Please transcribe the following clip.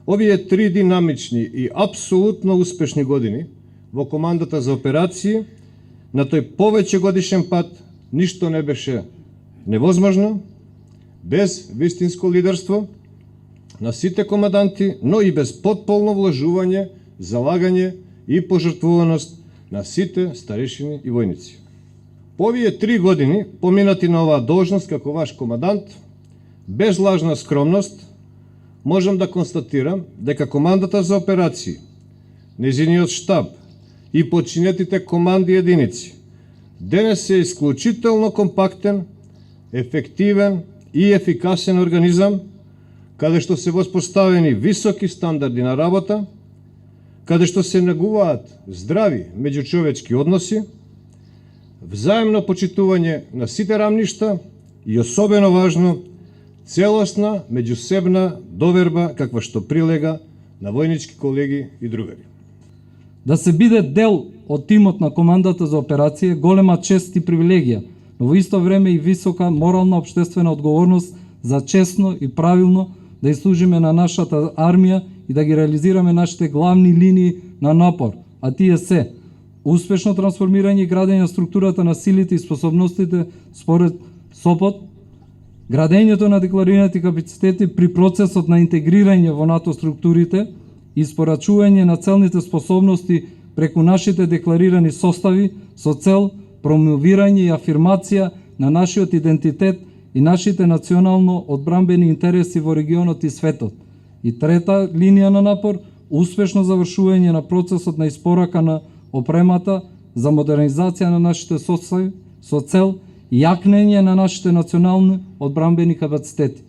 Овие 3 динамични и апсолутно успешни години во командата за операции, на тој повеќе годишен пат, ништо не беше невозможно, без вистинско лидерство на сите команданти, но и без потполно вложување, залагање и пожртвуваност на сите старешини и војници. По овие 3 години, поминати на оваа должност како ваш командант, без лажна скромност, можам да констатирам дека командата за операции, нејзиниот штаб и подчинетите команди единици денес е исклучително компактен, ефективен и ефикасен организам, каде што се воспоставени високи стандарди на работа, каде што се негуваат здрави меѓучовечки односи, взаемно почитување на сите рамништа и особено важно, целосна меѓусебна доверба каква што прилега на војнички колеги и другари. Да се биде дел од тимот на командата за операција е голема чест и привилегија, но во исто време и висока морална општествена одговорност за честно и правилно да служиме на нашата армија и да ги реализираме нашите главни линии на напор, а тие се успешно трансформирање и градење на структурата на силите и способностите според СОПОТ, градењето на декларираните капацитети при процесот на интегрирање во НАТО структурите и испорачување на целните способности преку нашите декларирани состави со цел промовирање и афирмација на нашиот идентитет и нашите национално одбранбени интереси во регионот и светот. И трета линија на напор, успешно завршување на процесот на испорака на опремата за модернизација на нашите состави со цел јакнење на нашите национални одбранбени капацитети.